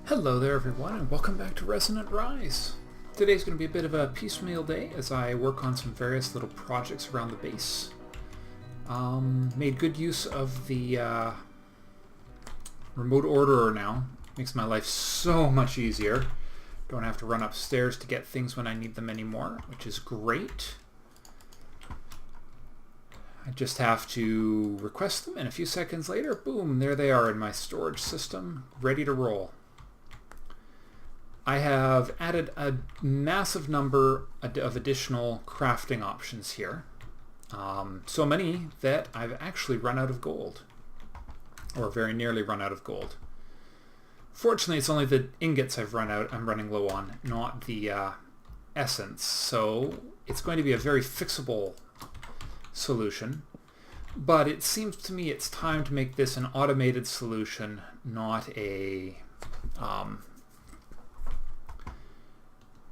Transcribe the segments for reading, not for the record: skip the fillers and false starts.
Hello there everyone and welcome back to Resonant Rise. Today's going to be a bit of a piecemeal day as I work on some various little projects around the base. Made good use of the remote orderer now. Makes my life so much easier. Don't have to run upstairs to get things when I need them anymore, which is great. I just have to request them and a few seconds later, boom, there they are in my storage system, ready to roll. I have added a massive number of additional crafting options here. So many that I've actually run out of gold, or very nearly run out of gold. Fortunately, it's only the ingots I'm running low on, not the essence. So it's going to be a very fixable solution. But it seems to me it's time to make this an automated solution, not a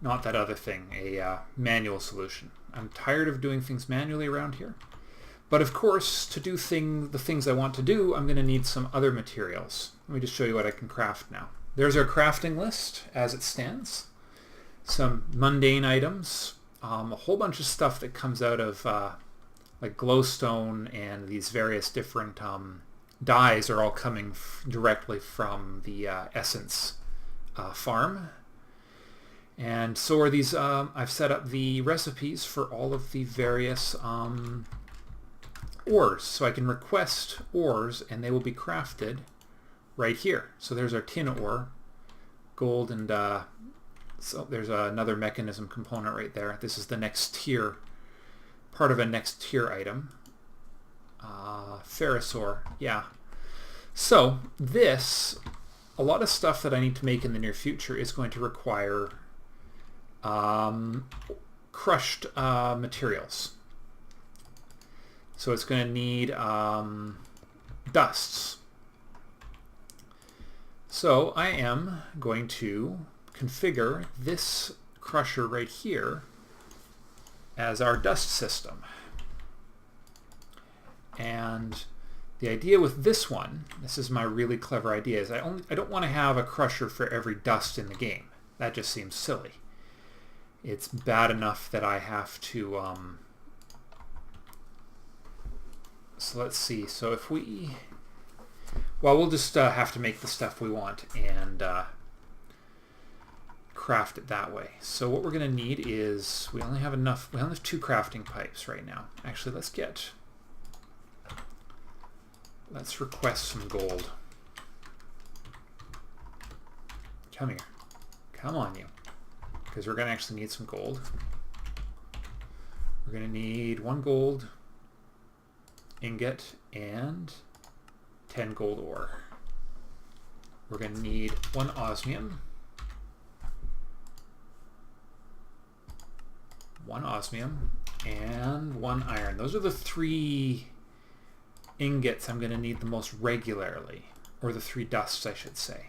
not that other thing, a manual solution. I'm tired of doing things manually around here. But of course, to do the things I want to do, I'm going to need some other materials. Let me just show you what I can craft now. There's our crafting list as it stands. Some mundane items, a whole bunch of stuff that comes out of like glowstone, and these various different dyes are all coming directly from the essence farm. And so are these, I've set up the recipes for all of the various ores. So I can request ores and they will be crafted right here. So there's our tin ore, gold, and so there's another mechanism component right there. This is the next tier, part of a next tier item. Ferrous ore, yeah. So this, a lot of stuff that I need to make in the near future is going to require crushed materials. So it's going to need dusts. So I am going to configure this crusher right here as our dust system. And the idea with this one, this is my really clever idea, is I don't want to have a crusher for every dust in the game. That just seems silly. It's bad enough that I have to so let's see, so if we, well, we'll just have to make the stuff we want and craft it that way. So what we're going to need is, we only have 2 crafting pipes right now. Actually, let's request some gold. Come here. Come on, you. Because we're going to actually need some gold. We're going to need 1 gold ingot and 10 gold ore. We're going to need 1 osmium, 1 osmium, and 1 iron. Those are the 3 ingots I'm going to need the most regularly, or the 3 dusts, I should say.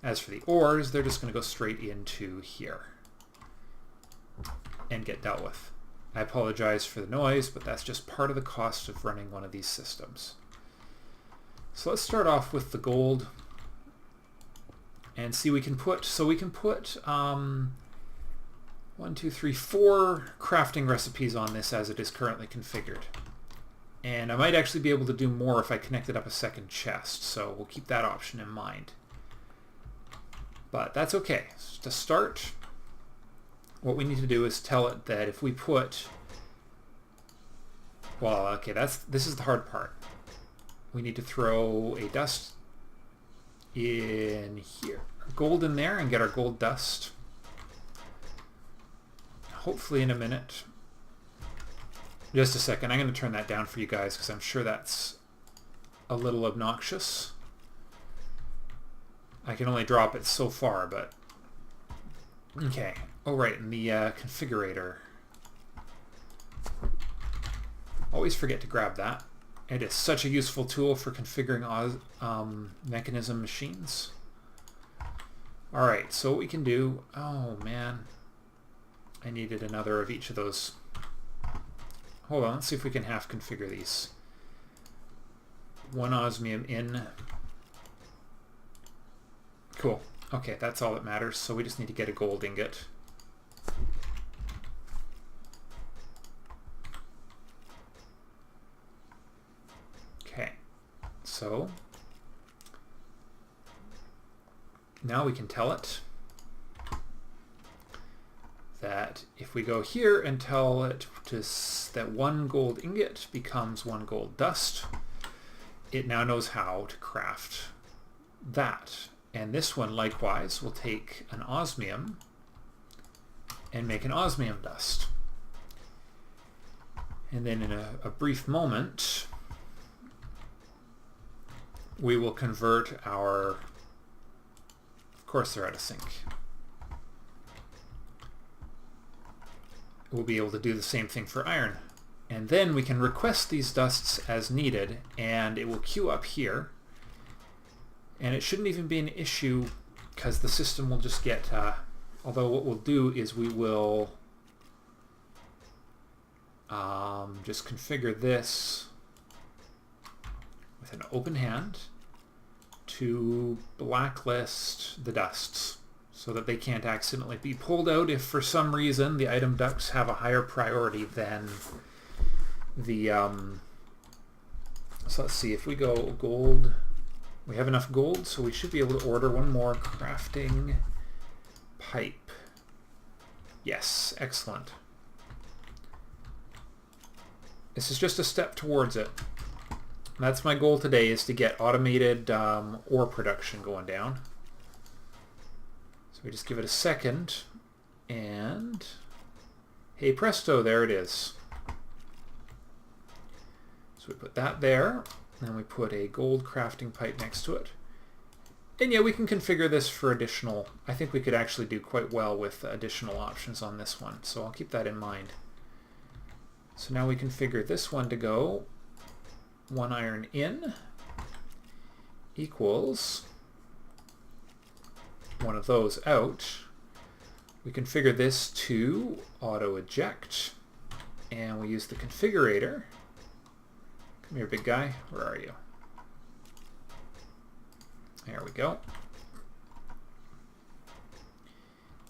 As for the ores, they're just going to go straight into here and get dealt with. I apologize for the noise, but that's just part of the cost of running one of these systems. So let's start off with the gold and see, we can put 1, 2, 3, 4 crafting recipes on this as it is currently configured. And I might actually be able to do more if I connected up a second chest, so we'll keep that option in mind. But that's okay. To start, what we need to do is tell it that if we put, well, okay, this is the hard part. We need to throw a dust in here, gold in there, and get our gold dust. Hopefully in a minute. Just a second, I'm going to turn that down for you guys because I'm sure that's a little obnoxious. I can only drop it so far, but okay. Oh right, and the configurator. Always forget to grab that. It is such a useful tool for configuring mechanism machines. Alright, so what we can do, oh man, I needed another of each of those. Hold on, let's see if we can half configure these. 1 osmium in, Cool. Okay, that's all that matters. So we just need to get a gold ingot. Okay, so now we can tell it that if we go here and tell it that one gold ingot becomes one gold dust, it now knows how to craft that. And this one likewise will take an osmium and make an osmium dust. And then in a brief moment, we will convert our, of course they're out of sync. We'll be able to do the same thing for iron. And then we can request these dusts as needed, and it will queue up here. And it shouldn't even be an issue because the system will just get, although what we'll do is we will just configure this with an open hand to blacklist the dusts so that they can't accidentally be pulled out if for some reason the item ducts have a higher priority than the, so let's see, if we go gold, we have enough gold, so we should be able to order one more crafting pipe. Yes, excellent. This is just a step towards it. That's my goal today, is to get automated ore production going down. So we just give it a second, and hey presto, there it is. So we put that there, and we put a gold crafting pipe next to it. And yeah, we can configure this for additional, I think we could actually do quite well with additional options on this one, so I'll keep that in mind. So now we configure this one to go 1 iron in equals one of those out. We configure this to auto eject, and we use the configurator. Come here, big guy. Where are you? There we go.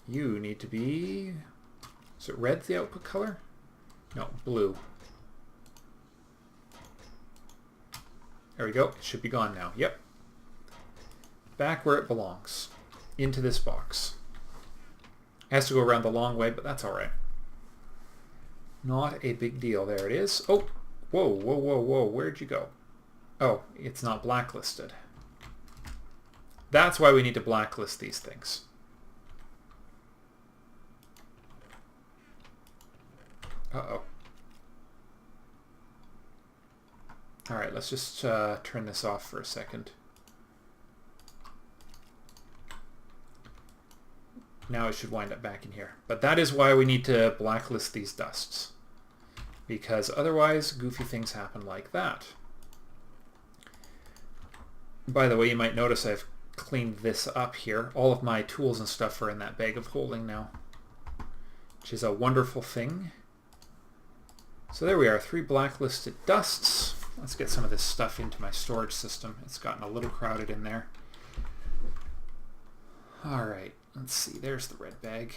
You need to be, is it red, the output color? No, blue. There we go. It should be gone now. Yep. Back where it belongs. Into this box. It has to go around the long way, but that's all right. Not a big deal. There it is. Oh, whoa, whoa, whoa, whoa. Where'd you go? Oh, it's not blacklisted. That's why we need to blacklist these things. Uh-oh. All right, let's just turn this off for a second. Now it should wind up back in here. But that is why we need to blacklist these dusts, because otherwise goofy things happen like that. By the way, you might notice I've cleaned this up here. All of my tools and stuff are in that bag of holding now, which is a wonderful thing. So there we are, 3 blacklisted dusts. Let's get some of this stuff into my storage system. It's gotten a little crowded in there. All right, let's see, there's the red bag.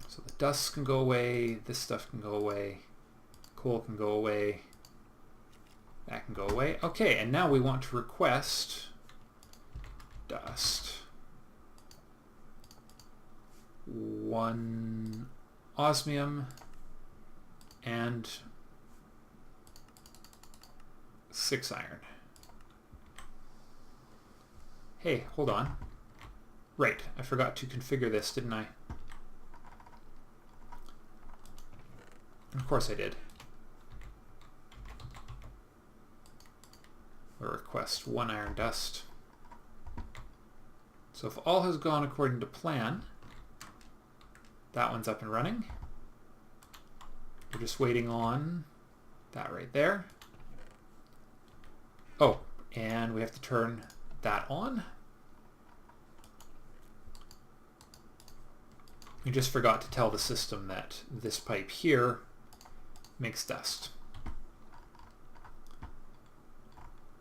So the dusts can go away, this stuff can go away, coal can go away, that can go away. Okay, and now we want to request dust. 1 osmium and 6 iron. Hey, hold on. Right, I forgot to configure this, didn't I? Of course I did. We'll request 1 iron dust. So if all has gone according to plan, that one's up and running. We're just waiting on that right there. Oh, and we have to turn that on. We just forgot to tell the system that this pipe here makes dust.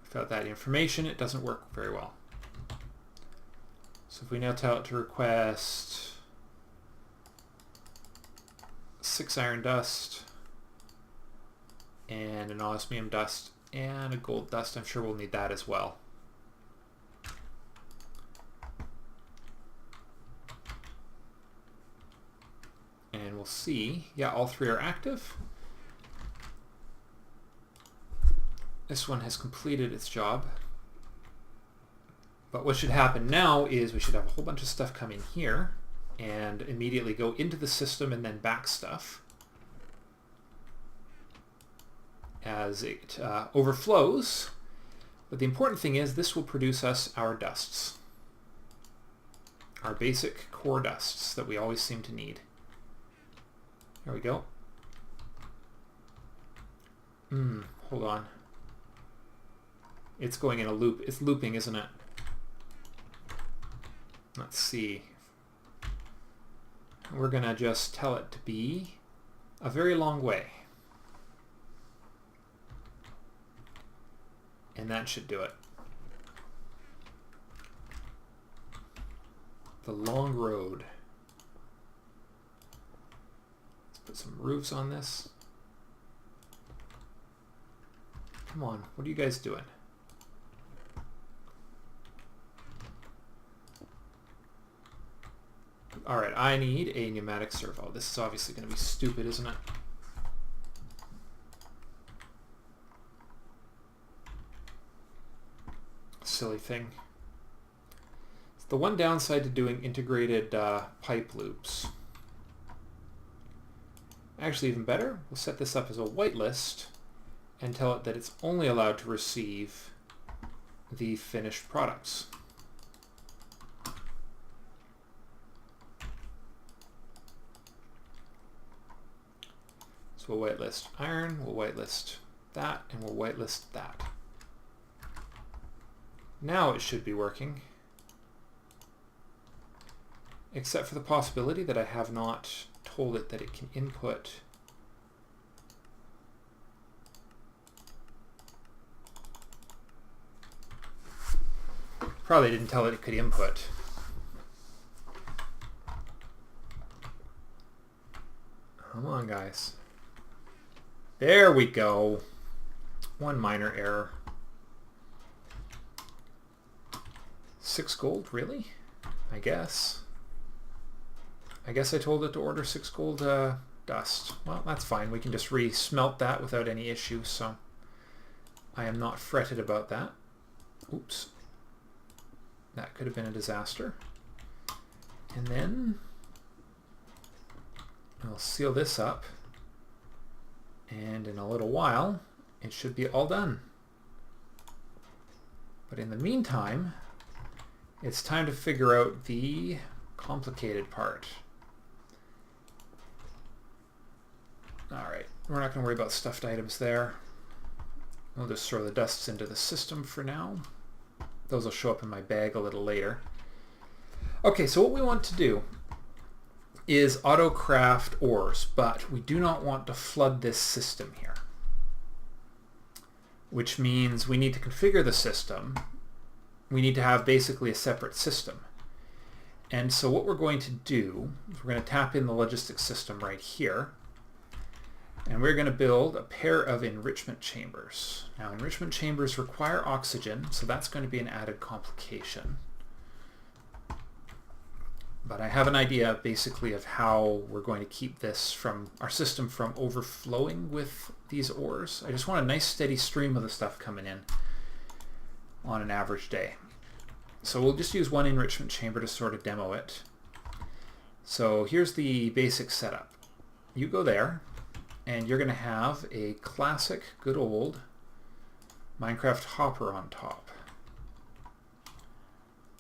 Without that information, it doesn't work very well. So if we now tell it to request 6 iron dust and an osmium dust and a gold dust, I'm sure we'll need that as well. And we'll see, yeah, all 3 are active. This one has completed its job. But what should happen now is we should have a whole bunch of stuff come in here and immediately go into the system and then back stuff as it overflows. But the important thing is this will produce us our dusts, our basic core dusts that we always seem to need. There we go. Hold on. It's going in a loop. It's looping, isn't it? Let's see. We're going to just tell it to be a very long way. And that should do it. The long road. Let's put some roofs on this. Come on, what are you guys doing? Alright, I need a pneumatic servo. This is obviously going to be stupid, isn't it? Silly thing. It's the one downside to doing integrated pipe loops. Actually, even better, we'll set this up as a whitelist and tell it that it's only allowed to receive the finished products. So we'll whitelist iron, we'll whitelist that, and we'll whitelist that. Now it should be working, except for the possibility that I have not told it that it can input probably didn't tell it it could input. Come on, guys. There we go. One minor error. 6 gold, really? I guess I told it to order 6 gold dust. Well, that's fine. We can just re-smelt that without any issue, so I am not fretted about that. Oops. That could have been a disaster. And then I'll seal this up, and in a little while it should be all done. But in the meantime, it's time to figure out the complicated part. Alright, we're not going to worry about stuffed items there. We'll just throw the dusts into the system for now. Those will show up in my bag a little later. Okay, so what we want to do is auto-craft ores, but we do not want to flood this system here. Which means we need to configure the system. We need to have basically a separate system. And so what we're going to do is we're going to tap in the logistics system right here. And we're going to build a pair of enrichment chambers. Now, enrichment chambers require oxygen, so that's going to be an added complication. But I have an idea basically of how we're going to keep this from our system from overflowing with these ores. I just want a nice steady stream of the stuff coming in on an average day. So we'll just use one enrichment chamber to sort of demo it. So here's the basic setup. You go there, and you're going to have a classic, good old Minecraft hopper on top.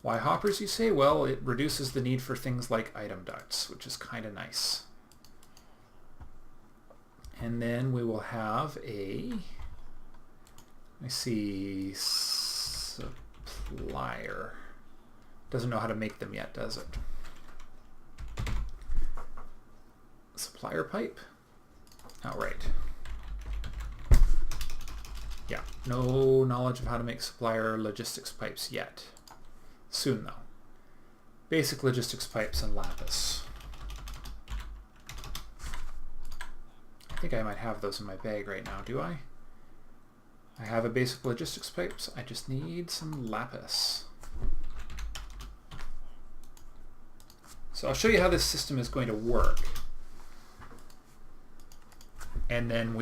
Why hoppers, you say? Well, it reduces the need for things like item ducts, which is kind of nice. And then we will have a, I see, supplier. Doesn't know how to make them yet, does it? Supplier pipe? Oh, right. Yeah, no knowledge of how to make supplier logistics pipes yet. Soon, though. Basic logistics pipes and lapis. I think I might have those in my bag right now, do I? I have a basic logistics pipes. I just need some lapis. So I'll show you how this system is going to work. And then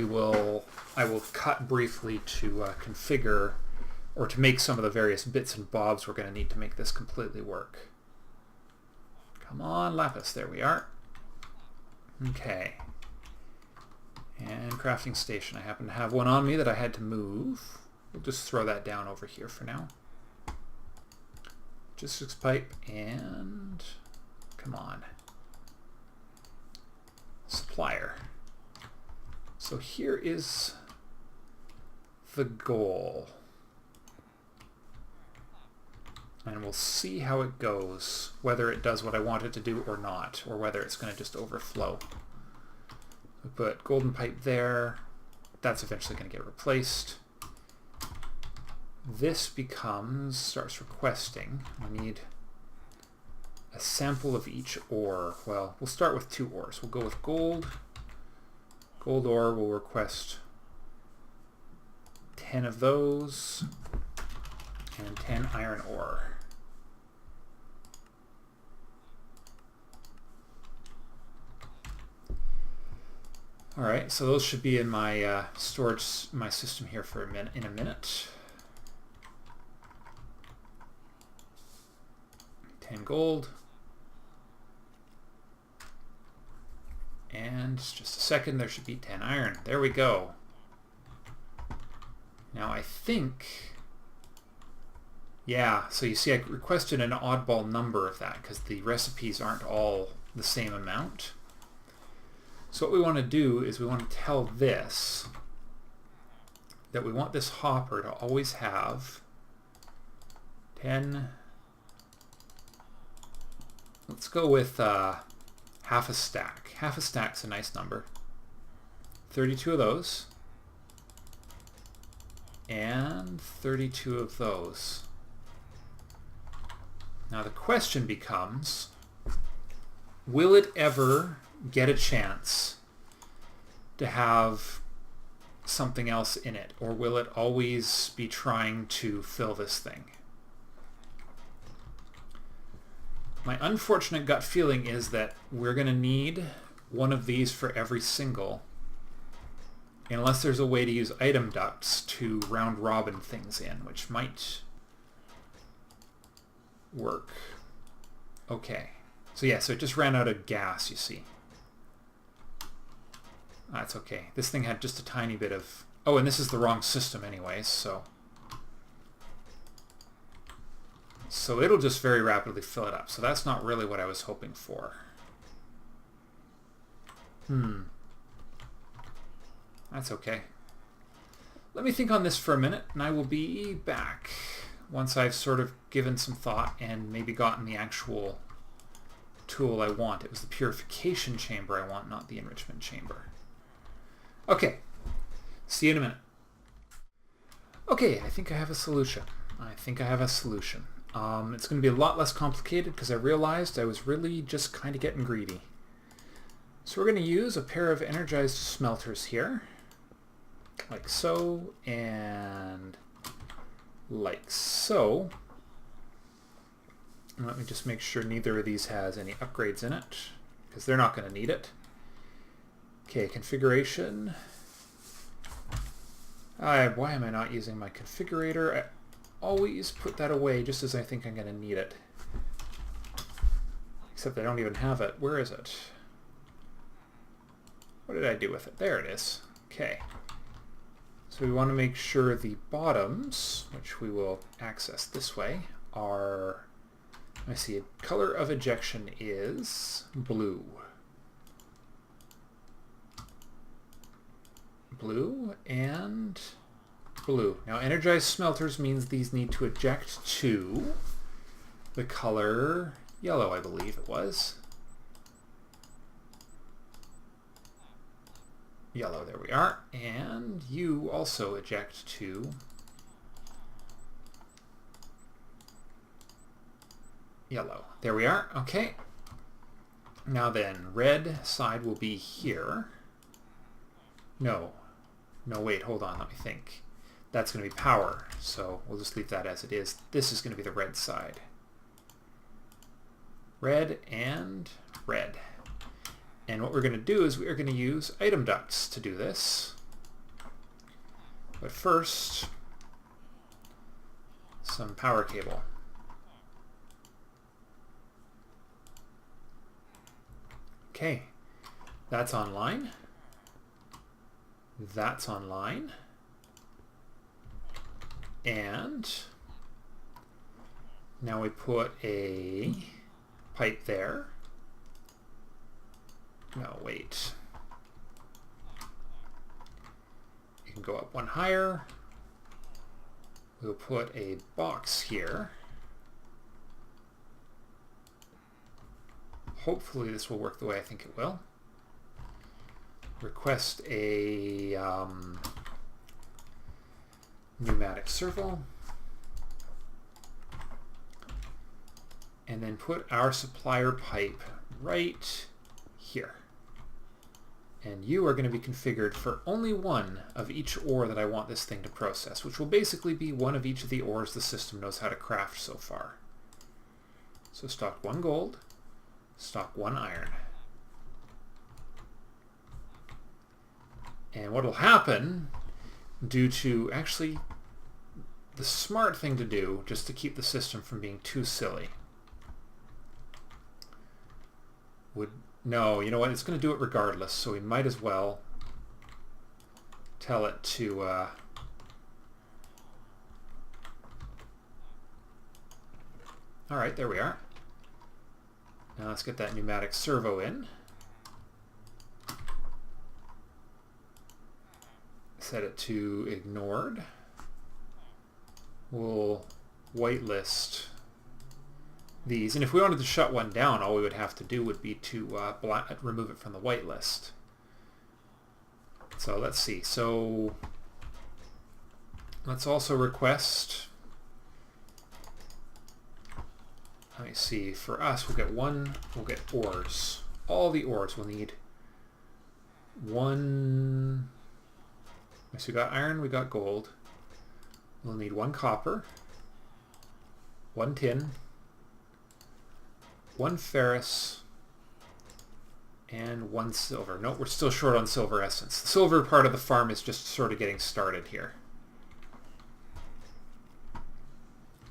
I will cut briefly to configure or to make some of the various bits and bobs we're going to need to make this completely work. Come on, lapis. There we are. Okay. And crafting station. I happen to have one on me that I had to move. We'll just throw that down over here for now. Logistics pipe and... come on. Supplier. So here is the goal. And we'll see how it goes, whether it does what I want it to do or not, or whether it's going to just overflow. We put golden pipe there. That's eventually going to get replaced. This starts requesting. We need a sample of each ore. Well, we'll start with 2 ores. We'll go with gold. Gold ore will request 10 of those and 10 iron ore. All right, so those should be in my storage, my system here for in a minute. 10 gold. And just a second, there should be 10 iron. There we go. Now I think, yeah, so you see I requested an oddball number of that because the recipes aren't all the same amount. So what we want to do is we want to tell this that we want this hopper to always have 10, let's go with half a stack. Half a stack's a nice number. 32 of those. And 32 of those. Now the question becomes, will it ever get a chance to have something else in it? Or will it always be trying to fill this thing? My unfortunate gut feeling is that we're going to need one of these for every single, unless there's a way to use item ducts to round robin things in, which might work. Okay. So yeah, so it just ran out of gas, you see. That's okay. This thing had just a tiny bit of... oh, and this is the wrong system anyways, so... so it'll just very rapidly fill it up. So that's not really what I was hoping for. That's okay. Let me think on this for a minute, and I will be back once I've sort of given some thought and maybe gotten the actual tool I want. It was the purification chamber I want, not the enrichment chamber. Okay, see you in a minute. Okay, I think I have a solution. It's going to be a lot less complicated because I realized I was really just kind of getting greedy. So we're going to use a pair of energized smelters here, like so, and like so. And let me just make sure neither of these has any upgrades in it, because they're not going to need it. Okay, configuration. Why am I not using my configurator? I always put that away just as I think I'm going to need it. Except I don't even have it. Where is it? What did I do with it? There it is. Okay. So we want to make sure the bottoms, which we will access this way, are... I see, color of ejection is blue. Blue and blue. Now energized smelters means these need to eject to the color yellow, I believe it was. Yellow, there we are. And you also eject to yellow. There we are. Okay. Now then, red side will be here. No. No, wait, hold on, let me think. That's going to be power, so we'll just leave that as it is. This is going to be the red side. Red and red. And what we're going to do is we are going to use item ducts to do this. But first, some power cable. Okay, that's online. That's online. And now we put a pipe there. No, wait. You can go up one higher. We'll put a box here. Hopefully this will work the way I think it will. Request a pneumatic servo. And then put our supplier pipe right here. And you are going to be configured for only one of each ore that I want this thing to process, which will basically be one of each of the ores the system knows how to craft so far. So stock 1 gold, stock 1 iron. And what will happen, due to actually the smart thing to do, just to keep the system from being too silly, would... No, you know what? It's going to do it regardless, so we might as well tell it to... Alright, there we are. Now let's get that pneumatic servo in. Set it to ignored. We'll whitelist these, and if we wanted to shut one down, all we would have to do would be to remove it from the whitelist. So let's see. So let's also request, let me see, for us we'll get ores. All the ores we'll need. One, so we got iron, we got gold. We'll need 1 copper, 1 tin, 1 ferrous, and 1 silver. Nope, we're still short on silver essence. The silver part of the farm is just sort of getting started here.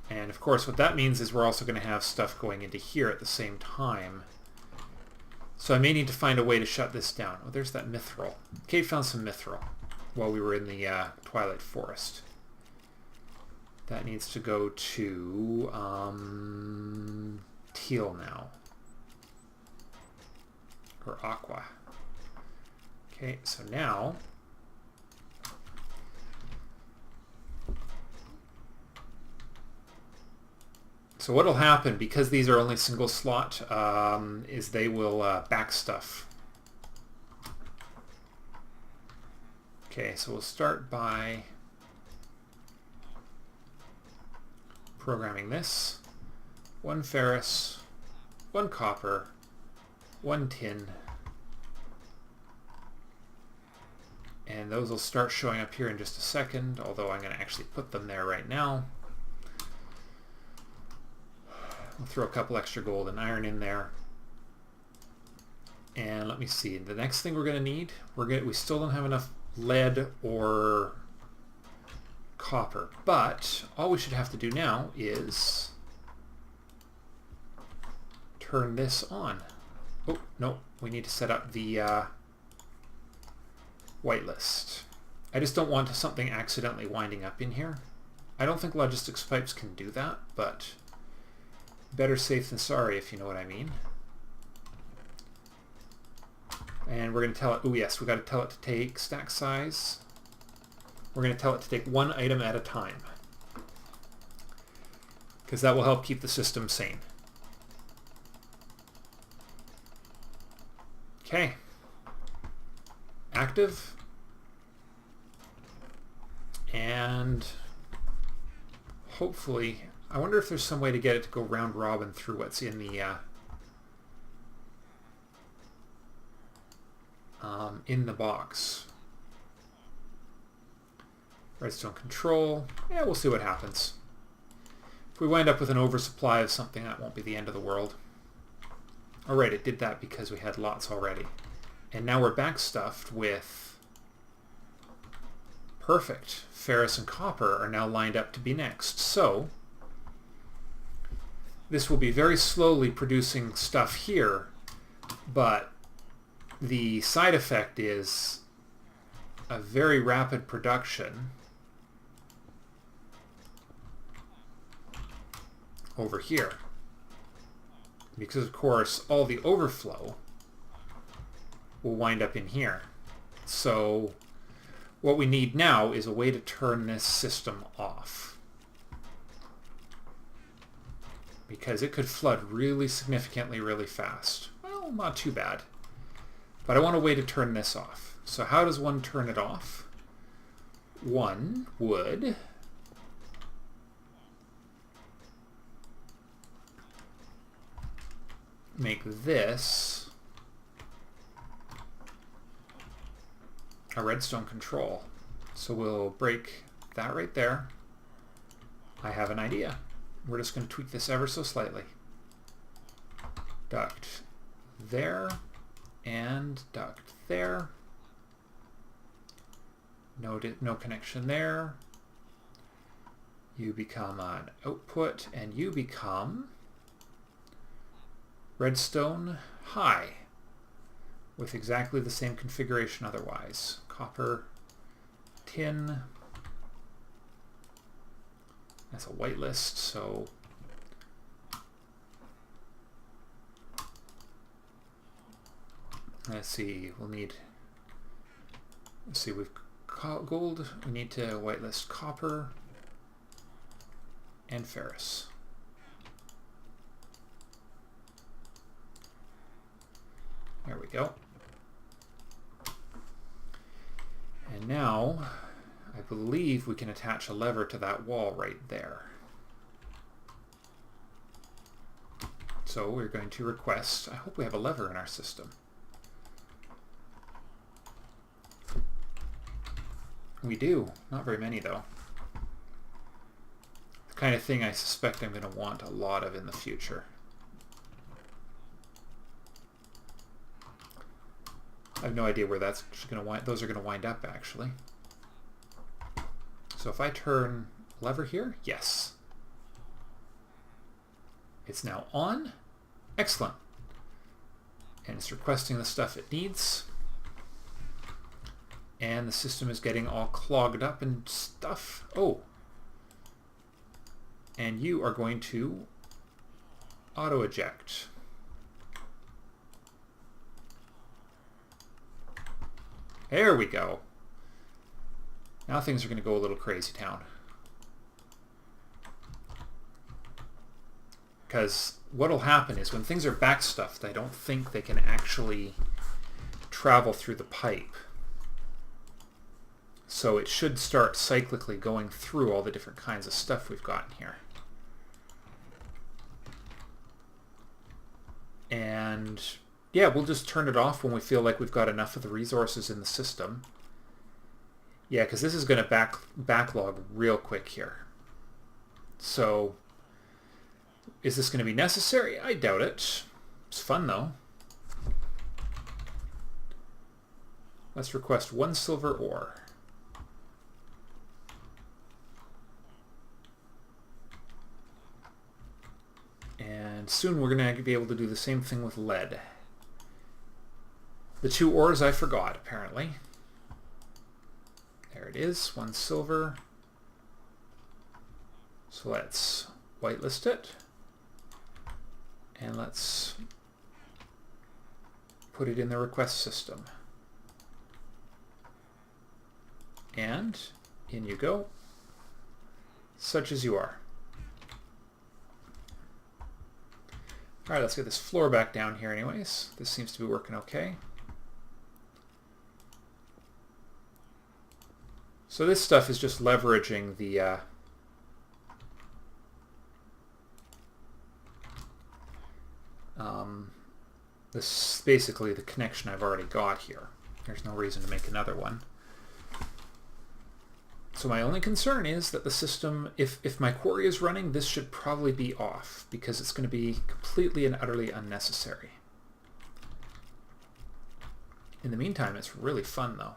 And of course what that means is we're also going to have stuff going into here at the same time. So I may need to find a way to shut this down. Oh, there's that mithril. Kate found some mithril while we were in the Twilight Forest. That needs to go to teal now. Or aqua. Okay, so now so what'll happen, because these are only single slot, is they will back stuff. Okay, so we'll start by programming this. 1 ferrous, 1 copper, 1 tin, and those will start showing up here in just a second, although I'm going to actually put them there right now. I'll throw a couple extra gold and iron in there. And let me see, the next thing we're going to need, we still don't have enough lead or copper, but all we should have to do now is turn this on. Oh, no, we need to set up the whitelist. I just don't want something accidentally winding up in here. I don't think logistics pipes can do that, but better safe than sorry, if you know what I mean. And we're going to tell it, oh yes, we've got to tell it to take stack size. We're going to tell it to take 1 item at a time, because that will help keep the system sane. Okay. Active. And hopefully I wonder if there's some way to get it to go round robin through what's in the box. Redstone control. Yeah, we'll see what happens. If we wind up with an oversupply of something, that won't be the end of the world. Alright, it did that because we had lots already. And now we're backstuffed with... Perfect. Ferrous and copper are now lined up to be next. So, this will be very slowly producing stuff here, but the side effect is a very rapid production over here. Because, of course, all the overflow will wind up in here. So what we need now is a way to turn this system off. Because it could flood really significantly, really fast. Well, not too bad. But I want a way to turn this off. So how does one turn it off? One would... make this a redstone control. So we'll break that right there. I have an idea. We're just going to tweak this ever so slightly. Duct there and duct there. No connection there. You become an output and you become redstone high with exactly the same configuration otherwise. Copper, tin. That's a whitelist, so let's see, we've gold, we need to whitelist copper and ferrous. There we go. And now, I believe we can attach a lever to that wall right there. So we're going to request, I hope we have a lever in our system. We do. Not very many though. The kind of thing I suspect I'm going to want a lot of in the future. I have no idea where that's going to wind. Those are going to wind up actually. So if I turn lever here, yes. It's now on. Excellent. And it's requesting the stuff it needs. And the system is getting all clogged up and stuff. Oh. And you are going to auto eject. There we go. Now things are going to go a little crazy town. Because what will happen is when things are backstuffed, I don't think they can actually travel through the pipe. So it should start cyclically going through all the different kinds of stuff we've got in here. And yeah, we'll just turn it off when we feel like we've got enough of the resources in the system. Yeah, because this is going to backlog real quick here. So, is this going to be necessary? I doubt it. It's fun though. Let's request 1 silver ore. And soon we're going to be able to do the same thing with lead. The 2 ores I forgot, apparently. There it is, 1 silver. So let's whitelist it. And let's put it in the request system. And in you go. Such as you are. Alright, let's get this floor back down here anyways. This seems to be working okay. So this stuff is just leveraging the This is basically the connection I've already got here. There's no reason to make another one. So my only concern is that the system, if my quarry is running, this should probably be off because it's going to be completely and utterly unnecessary. In the meantime, it's really fun though.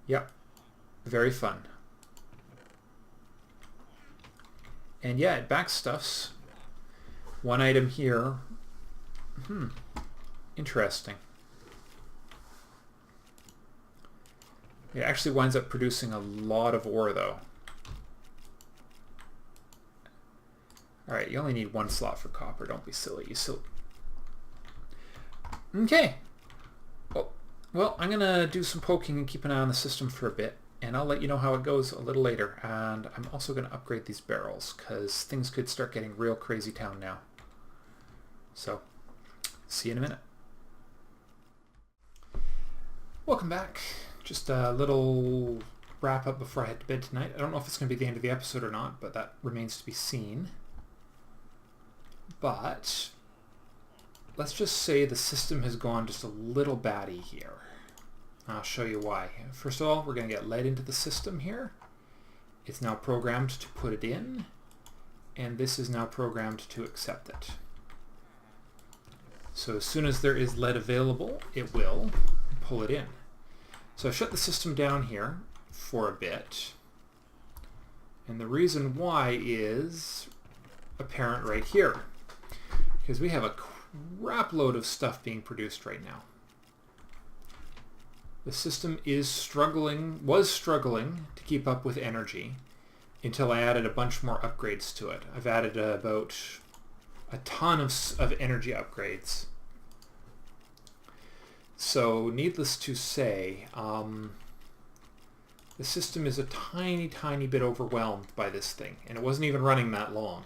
Yep, very fun. And yeah, it backstuffs one item here. Interesting. It actually winds up producing a lot of ore though. Alright, you only need one slot for copper. Don't be silly. You silly. Okay. Well, I'm going to do some poking and keep an eye on the system for a bit. And I'll let you know how it goes a little later. And I'm also going to upgrade these barrels because things could start getting real crazy town now. So, see you in a minute. Welcome back. Just a little wrap up before I head to bed tonight. I don't know if it's going to be the end of the episode or not, but that remains to be seen. But let's just say the system has gone just a little batty here. I'll show you why. First of all, we're going to get lead into the system here. It's now programmed to put it in, and this is now programmed to accept it. So as soon as there is lead available, it will pull it in. So I shut the system down here for a bit, and the reason why is apparent right here, because we have a crap load of stuff being produced right now. The system was struggling to keep up with energy until I added a bunch more upgrades to it. I've added about a ton of energy upgrades. So needless to say, the system is a tiny bit overwhelmed by this thing, and it wasn't even running that long.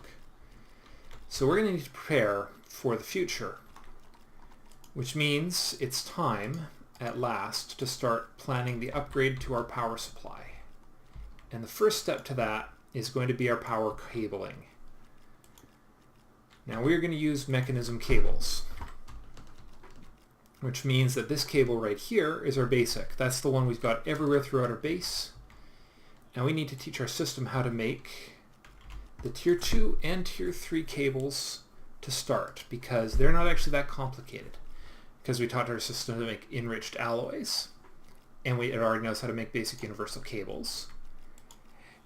So we're going to need to prepare for the future, which means it's time at last to start planning the upgrade to our power supply. And the first step to that is going to be our power cabling. Now we're going to use mechanism cables, which means that this cable right here is our basic. That's the one we've got everywhere throughout our base. Now we need to teach our system how to make the tier 2 and tier 3 cables to start, because they're not actually that complicated. Because we taught our system to make enriched alloys, and it already knows how to make basic universal cables.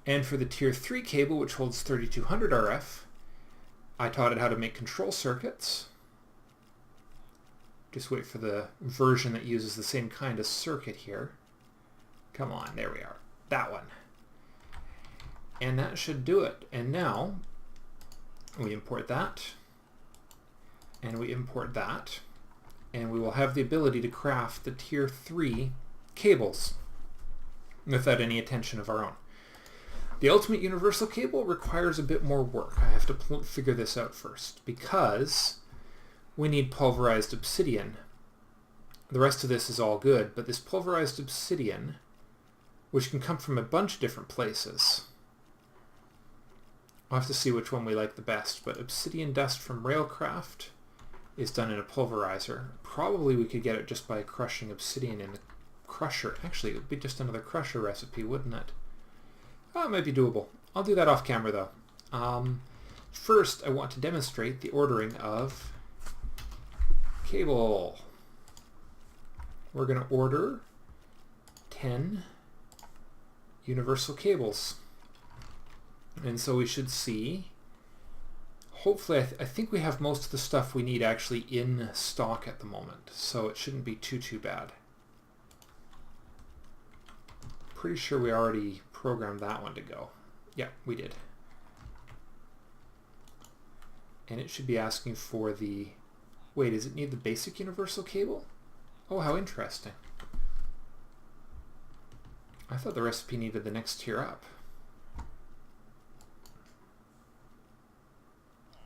And for the tier 3 cable, which holds 3200 RF, I taught it how to make control circuits. Just wait for the version that uses the same kind of circuit here. Come on, there we are. That one. And that should do it. And now we import that, and we import that, and we will have the ability to craft the tier 3 cables without any attention of our own. The ultimate universal cable requires a bit more work. I have to figure this out first, because we need pulverized obsidian. The rest of this is all good, but this pulverized obsidian, which can come from a bunch of different places. I'll have to see which one we like the best, but obsidian dust from Railcraft is done in a pulverizer. Probably we could get it just by crushing obsidian in the crusher. Actually, it would be just another crusher recipe, wouldn't it? Oh, it might be doable. I'll do that off camera though. First, I want to demonstrate the ordering of cable. We're going to order 10 universal cables. And so we should see, hopefully, I think we have most of the stuff we need actually in stock at the moment, so it shouldn't be too bad. Pretty sure we already programmed that one to go. Yeah, we did. And it should be asking for the... Wait, does it need the basic universal cable? Oh, how interesting. I thought the recipe needed the next tier up.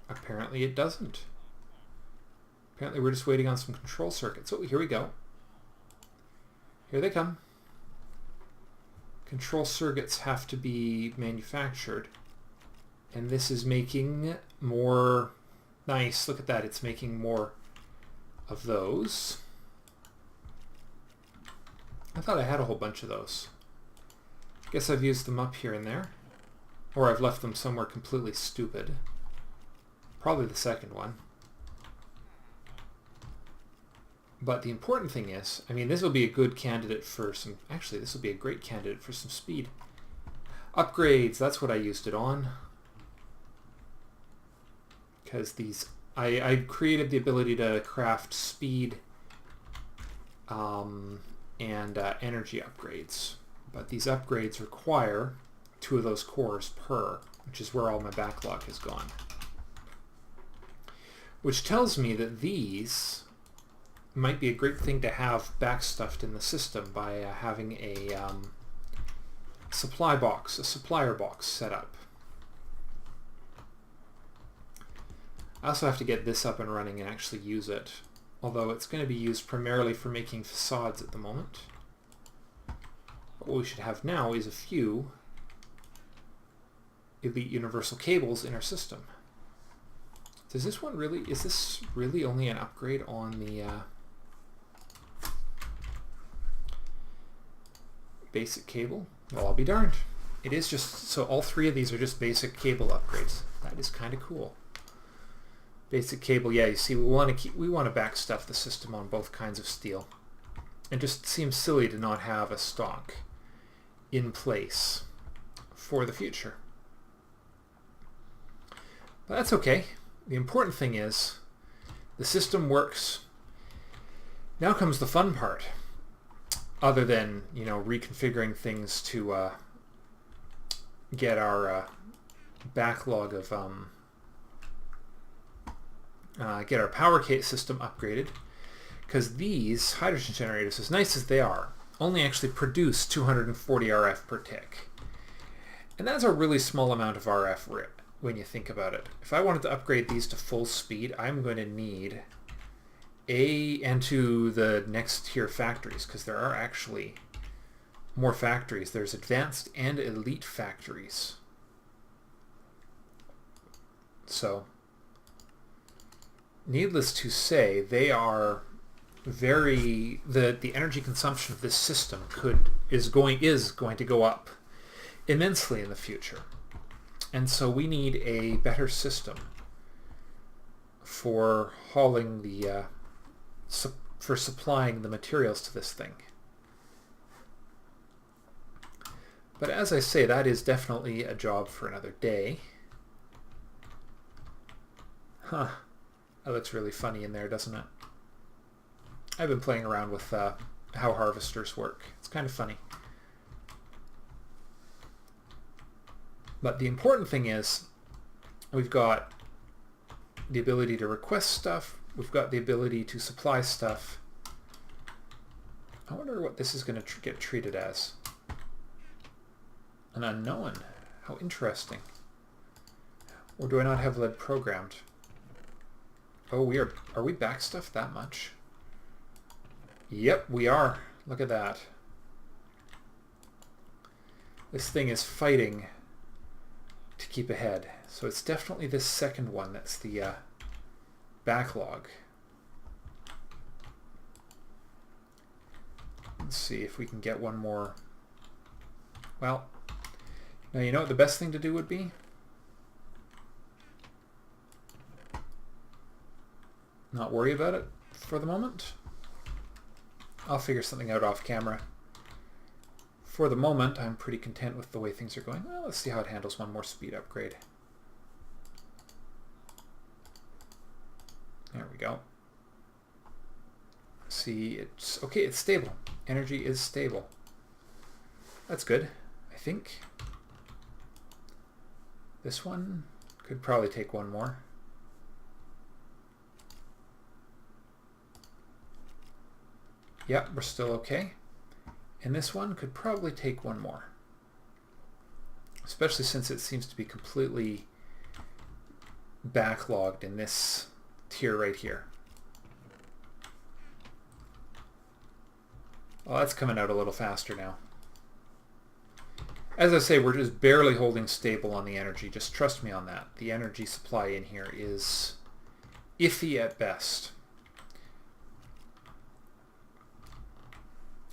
Apparently it doesn't. Apparently we're just waiting on some control circuits. Oh, here we go. Here they come. Control circuits have to be manufactured. And this is making more... Nice, look at that. It's making more of those. I thought I had a whole bunch of those. Guess I've used them up here and there. Or I've left them somewhere completely stupid. Probably the second one. But the important thing is, I mean, this will be a good candidate for some... Actually, this will be a great candidate for some speed. Upgrades, that's what I used it on. Because these... I created the ability to craft speed and energy upgrades. But these upgrades require 2 of those cores per, which is where all my backlog has gone. Which tells me that these might be a great thing to have backstuffed in the system by having a supply box, a supplier box set up. I also have to get this up and running and actually use it, although it's going to be used primarily for making facades at the moment. But what we should have now is a few Elite Universal cables in our system. Does this one really, is this really only an upgrade on the basic cable? Well, I'll be darned. It is just, so all 3 of these are just basic cable upgrades. That is kind of cool. Basic cable, yeah, you see, we want to backstuff the system on both kinds of steel. It just seems silly to not have a stock in place for the future. But that's okay. The important thing is the system works. Now comes the fun part. Other than, you know, reconfiguring things to get our backlog of get our power system upgraded, because these hydrogen generators, as nice as they are, only actually produce 240 RF per tick. And that's a really small amount of RF when you think about it. If I wanted to upgrade these to full speed, I'm going to need and to the next tier factories, because there are actually more factories. There's advanced and elite factories. So, needless to say, they are very... The energy consumption of this system is going to go up immensely in the future. And so we need a better system for hauling the... for supplying the materials to this thing. But as I say, that is definitely a job for another day. Huh. That looks really funny in there, doesn't it? I've been playing around with how harvesters work. It's kind of funny. But the important thing is we've got the ability to request stuff. We've got the ability to supply stuff. I wonder what this is going to get treated as. An unknown. How interesting. Or do I not have lead programmed? Oh, are we backstuffed that much? Yep, we are. Look at that. This thing is fighting to keep ahead. So it's definitely this second one that's the backlog. Let's see if we can get one more. Well, now you know what the best thing to do would be? Not worry about it for the moment. I'll figure something out off camera. For the moment, I'm pretty content with the way things are going. Well, let's see how it handles one more speed upgrade. There we go. See, it's okay, it's stable. Energy is stable. That's good, I think. This one could probably take one more. Yeah, we're still okay. And this one could probably take one more. Especially since it seems to be completely backlogged in this tier right here. Well, that's coming out a little faster now. As I say, we're just barely holding stable on the energy. Just trust me on that. The energy supply in here is iffy at best.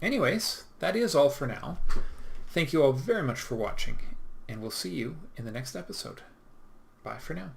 Anyways, that is all for now. Thank you all very much for watching, and we'll see you in the next episode. Bye for now.